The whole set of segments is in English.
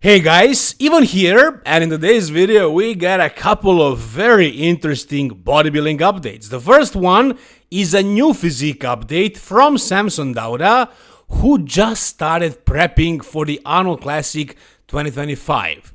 Hey guys, Ivan here, and in today's video we got a couple of very interesting bodybuilding updates. The first one is a new physique update from Samson Dauda, who just started prepping for the Arnold Classic 2025.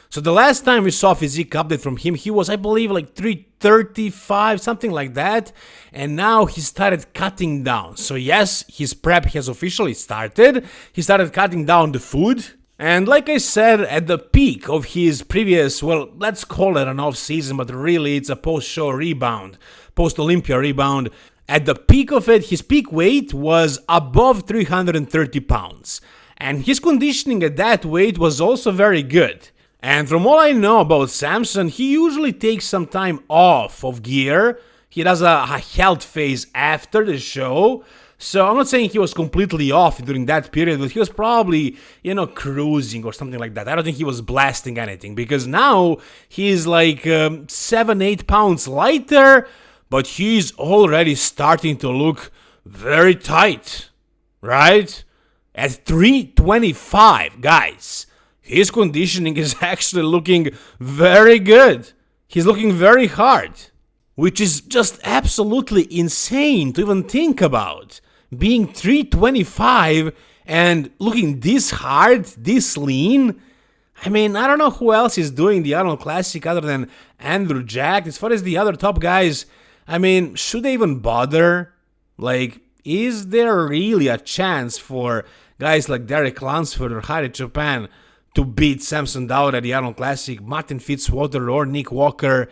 So the last time we saw a physique update from him, he was, I believe, like 335, something like that, and now he started cutting down. So yes, his prep has officially started. He started cutting down the food. And like I said, at the peak of his previous, well, let's call it an off-season, but really it's a post-show rebound, post-Olympia rebound. At the peak of it, his peak weight was above 330 pounds. And his conditioning at that weight was also very good. And from all I know about Samson, he usually takes some time off of gear. He does a health phase after the show. So I'm not saying he was completely off during that period, but he was probably, cruising or something like that. I don't think he was blasting anything, because now he's like 7-8 pounds lighter, but he's already starting to look very tight, right? At 325, guys, his conditioning is actually looking very good. He's looking very hard, which is just absolutely insane to even think about. Being 325 and looking this hard, this lean. I mean, I don't know who else is doing the Arnold Classic other than Andrew Jack. As far as the other top guys, I mean, should they even bother? Like, is there really a chance for guys like Derek Lunsford or Harry Chopin to beat Samson Dauda at the Arnold Classic, Martin Fitzwater or Nick Walker?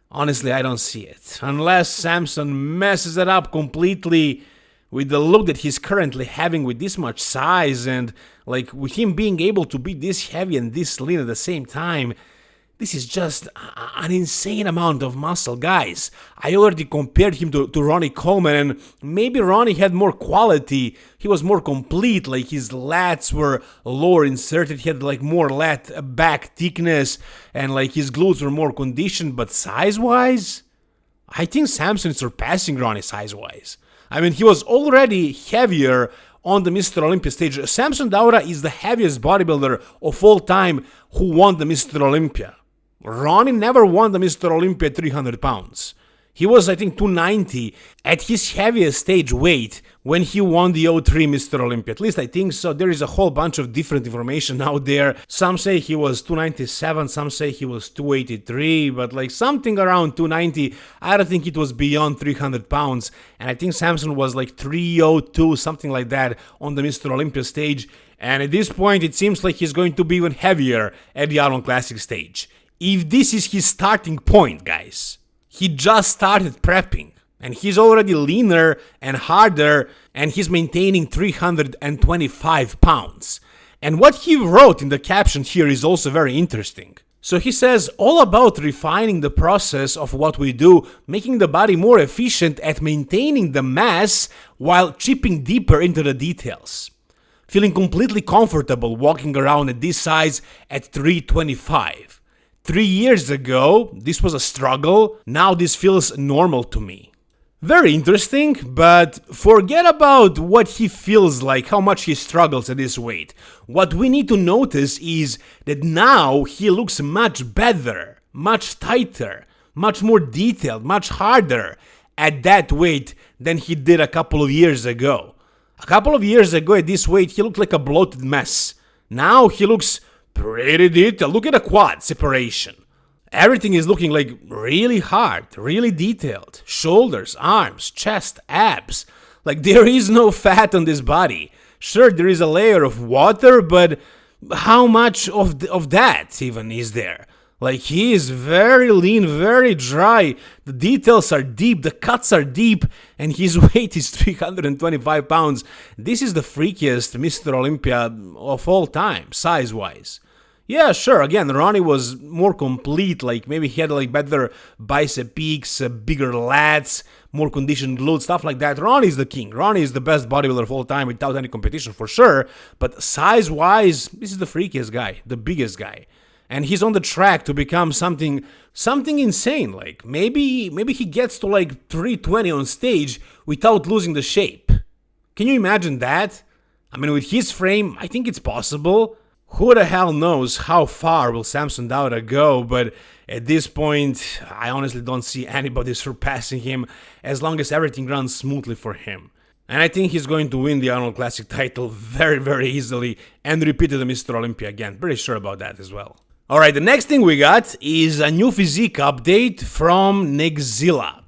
Honestly, I don't see it. Unless Samson messes it up completely with the look that he's currently having with this much size, and like with him being able to be this heavy and this lean at the same time. This is just an insane amount of muscle, guys. I already compared him to Ronnie Coleman, and maybe Ronnie had more quality. He was more complete, like his lats were lower inserted, he had like more lat back thickness, and like his glutes were more conditioned, but size-wise, I think Samson is surpassing Ronnie size-wise. I mean, he was already heavier on the Mr. Olympia stage. Samson Dauda is the heaviest bodybuilder of all time who won the Mr. Olympia. Ronnie never won the Mr. Olympia at 300 pounds. He was, I think, 290 at his heaviest stage weight when he won the 03 Mr. Olympia. At least I think so. There is a whole bunch of different information out there. Some say he was 297, some say he was 283, but like something around 290. I don't think it was beyond 300 pounds. And I think Samson was like 302, something like that, on the Mr. Olympia stage. And at this point, it seems like he's going to be even heavier at the Arnold Classic stage. If this is his starting point, guys. He just started prepping, and he's already leaner and harder, and he's maintaining 325 pounds. And what he wrote in the caption here is also very interesting. So he says, all about refining the process of what we do, making the body more efficient at maintaining the mass while chipping deeper into the details. Feeling completely comfortable walking around at this size at 325. 3 years ago, this was a struggle. Now this feels normal to me. Very interesting, but forget about what he feels like, how much he struggles at this weight. What we need to notice is that now he looks much better, much tighter, much more detailed, much harder at that weight than he did a couple of years ago. A couple of years ago at this weight, he looked like a bloated mess. Now he looks pretty detailed. Look at the quad separation. Everything is looking like really hard, really detailed. Shoulders, arms, chest, abs. Like there is no fat on this body. Sure, there is a layer of water, but how much of that even is there? Like he is very lean, very dry. The details are deep, the cuts are deep, and his weight is 325 pounds. This is the freakiest Mr. Olympia of all time, size-wise. Yeah, sure, again, Ronnie was more complete, like maybe he had like better bicep peaks, bigger lats, more conditioned glutes, stuff like that. Ronnie is the king. Ronnie is the best bodybuilder of all time without any competition for sure, but size-wise, this is the freakiest guy, the biggest guy. And he's on the track to become something insane. Like maybe he gets to like 320 on stage without losing the shape. Can you imagine that? I mean, with his frame, I think it's possible. Who the hell knows how far will Samson Dauda go, but at this point, I honestly don't see anybody surpassing him as long as everything runs smoothly for him. And I think he's going to win the Arnold Classic title very, very easily and repeat the Mr. Olympia again. Pretty sure about that as well. Alright, the next thing we got is a new physique update from Neckzilla,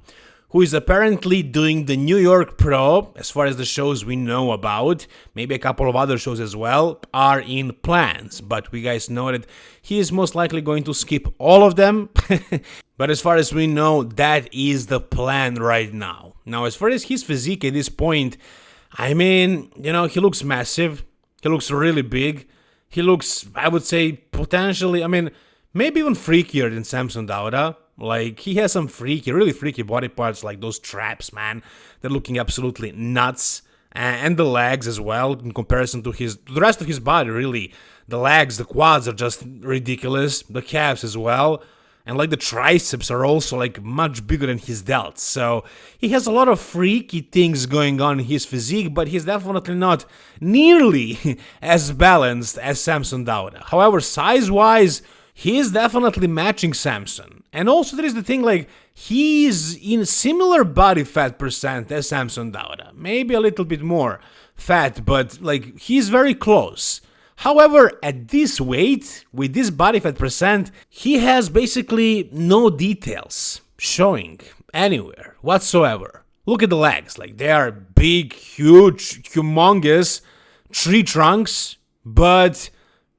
who is apparently doing the New York Pro, as far as the shows we know about. Maybe a couple of other shows as well are in plans, but we guys know that he is most likely going to skip all of them. But as far as we know, that is the plan right now. Now, as far as his physique at this point, I mean, you know, he looks massive. He looks really big. He looks, I would say, potentially, I mean, maybe even freakier than Samson Dauda. Like, he has some really freaky body parts, like those traps, man. They're looking absolutely nuts. And the legs as well, in comparison to the rest of his body, really. The legs, the quads are just ridiculous. The calves as well. And like the triceps are also like much bigger than his delts. So he has a lot of freaky things going on in his physique, but he's definitely not nearly as balanced as Samson Dauda. However, size-wise, he is definitely matching Samson. And also there is the thing, like, he's in similar body fat percent as Samson Dauda. Maybe a little bit more fat, but like, he's very close. However, at this weight, with this body fat percent, he has basically no details showing anywhere whatsoever. Look at the legs, like they are big, huge, humongous, tree trunks, but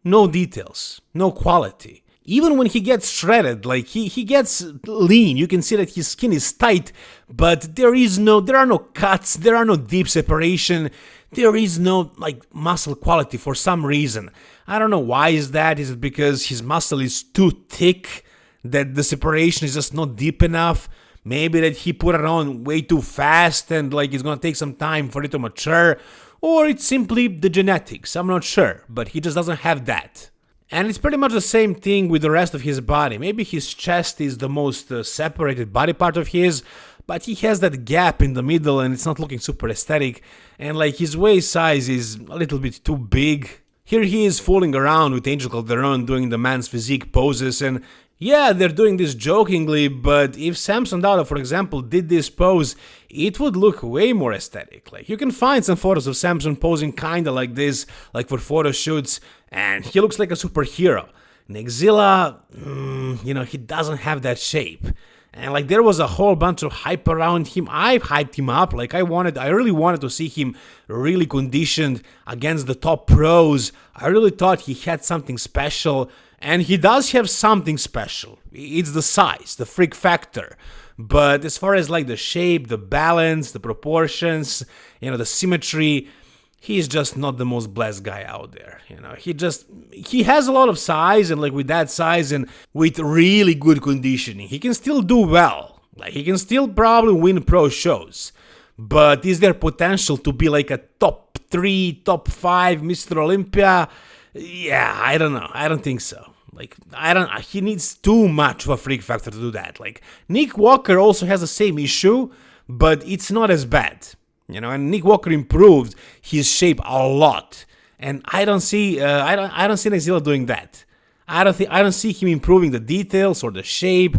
no details, no quality. Even when he gets shredded, like he gets lean, you can see that his skin is tight, but there are no cuts, there are no deep separation, there is no like muscle quality for some reason. I don't know why is that. Is it because his muscle is too thick that the separation is just not deep enough? Maybe that he put it on way too fast and like it's gonna take some time for it to mature, or it's simply the genetics. I'm not sure, but he just doesn't have that. And it's pretty much the same thing with the rest of his body. Maybe his chest is the most separated body part of his, but he has that gap in the middle and it's not looking super aesthetic. And like his waist size is a little bit too big. Here he is fooling around with Angel Calderon doing the man's physique poses, and yeah, they're doing this jokingly, but if Samson Dauda, for example, did this pose, it would look way more aesthetic. Like, you can find some photos of Samson posing kinda like this, like for photo shoots, and he looks like a superhero. Neckzilla, you know, he doesn't have that shape. And like there was a whole bunch of hype around him. I hyped him up. Like I really wanted to see him really conditioned against the top pros. I really thought he had something special, and he does have something special. It's the size, the freak factor. But as far as like the shape, the balance, the proportions, you know, the symmetry, he's just not the most blessed guy out there. You know, he has a lot of size, and like with that size and with really good conditioning, he can still do well. Like he can still probably win pro shows. But is there potential to be like a top 3, top 5 Mr. Olympia? Yeah, I don't know. I don't think so. Like, he needs too much of a freak factor to do that. Like, Nick Walker also has the same issue, but it's not as bad. You know, and Nick Walker improved his shape a lot, and I don't see Neckzilla doing that. I don't see him improving the details or the shape.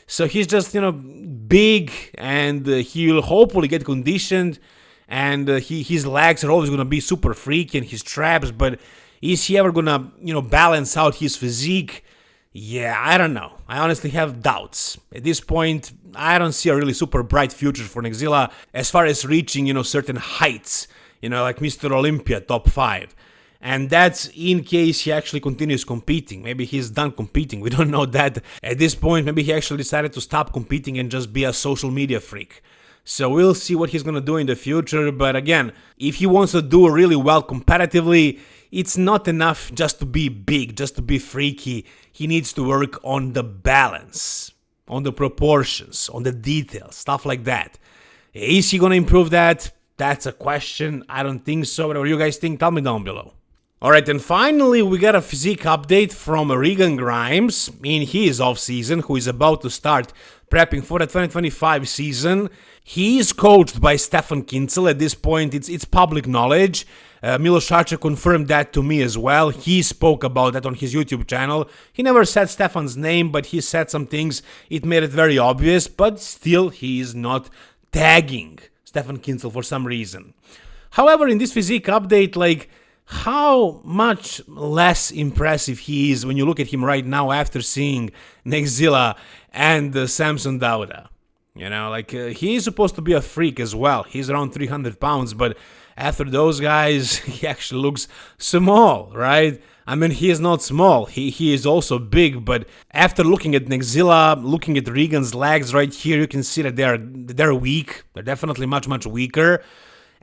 So he's just, you know, big, and he'll hopefully get conditioned, and his legs are always gonna be super freaky, and his traps. But is he ever gonna, you know, balance out his physique? Yeah, I don't know. I honestly have doubts. At this point, I don't see a really super bright future for Neckzilla as far as reaching, you know, certain heights, you know, like Mr. Olympia, top 5. And that's in case he actually continues competing. Maybe he's done competing. We don't know that at this point. Maybe he actually decided to stop competing and just be a social media freak. So we'll see what he's gonna do in the future. But again, if he wants to do really well competitively, it's not enough just to be big, just to be freaky. He needs to work on the balance, on the proportions, on the details, stuff like that. Is he gonna improve that? That's a question. I don't think so. Whatever you guys think, tell me down below. Alright, and finally we got a physique update from Regan Grimes in his off-season, who is about to start prepping for the 2025 season. He is coached by Stefan Kinsel. At this point, it's public knowledge. Miloš confirmed that to me as well. He spoke about that on his YouTube channel. He never said Stefan's name, but he said some things. It made it very obvious, but still he is not tagging Stefan Kinsel for some reason. However, in this physique update, like, how much less impressive he is when you look at him right now after seeing Neckzilla and Samson Dauda. You know, like, he is supposed to be a freak as well. He's around 300 pounds, but after those guys, he actually looks small, right? I mean, he is not small. He is also big, but after looking at Neckzilla, looking at Regan's legs right here, you can see that they're weak. They're definitely much, much weaker.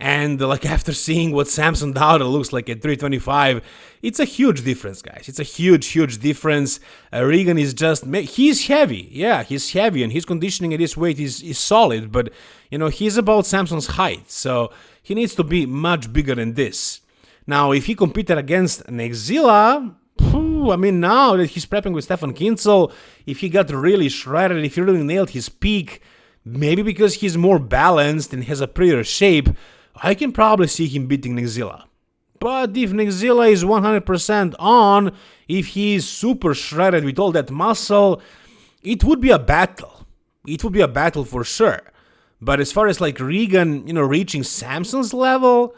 And like after seeing what Samson Dauda looks like at 325, it's a huge difference, guys. It's a huge, huge difference. Regan is just, he's heavy. Yeah, he's heavy, and his conditioning at this weight is solid. But, you know, he's about Samson's height, so he needs to be much bigger than this. Now, if he competed against Neckzilla, I mean, now that he's prepping with Stefan Kinsel, if he got really shredded, if he really nailed his peak, maybe because he's more balanced and has a prettier shape, I can probably see him beating Neckzilla. But if Neckzilla is 100% on, if he is super shredded with all that muscle, it would be a battle. It would be a battle for sure. But as far as like Regan, you know, reaching Samson's level,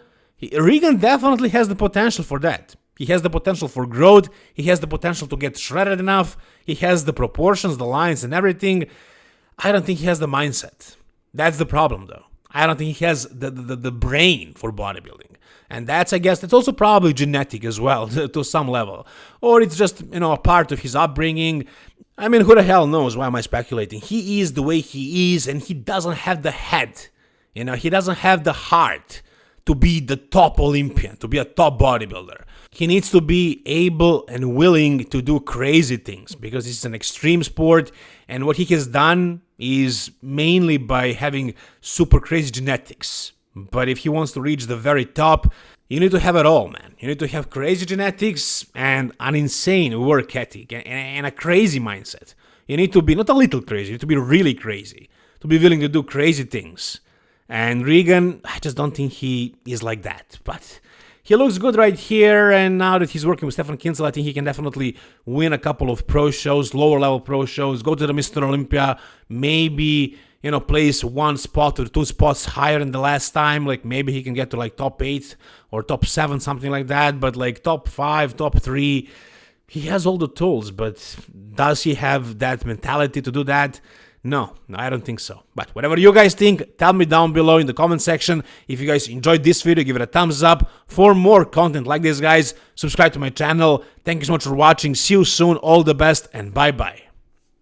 Regan definitely has the potential for that. He has the potential for growth. He has the potential to get shredded enough. He has the proportions, the lines, and everything. I don't think he has the mindset. That's the problem, though. I don't think he has the brain for bodybuilding. And that's, I guess, that's also probably genetic as well, to some level. Or it's just, you know, a part of his upbringing. I mean, who the hell knows? Why am I speculating? He is the way he is, and he doesn't have the head. You know, he doesn't have the heart to be the top Olympian, to be a top bodybuilder. He needs to be able and willing to do crazy things, because it's an extreme sport, and what he has done is mainly by having super crazy genetics. But if he wants to reach the very top, you need to have it all, man. You need to have crazy genetics and an insane work ethic and a crazy mindset. You need to be not a little crazy, you need to be really crazy, to be willing to do crazy things. And Regan, I just don't think he is like that. But he looks good right here, and now that he's working with Stefan Kinsel, I think he can definitely win a couple of pro shows, lower level pro shows, go to the Mr. Olympia, maybe, you know, place one spot or two spots higher than the last time. Like maybe he can get to like top 8 or top 7, something like that. But like top 5, top 3, he has all the tools. But does he have that mentality to do that? No, I don't think so. But whatever you guys think, tell me down below in the comment section. If you guys enjoyed this video, give it a thumbs up. For more content like this, guys, subscribe to my channel. Thank you so much for watching. See you soon. All the best, and bye-bye.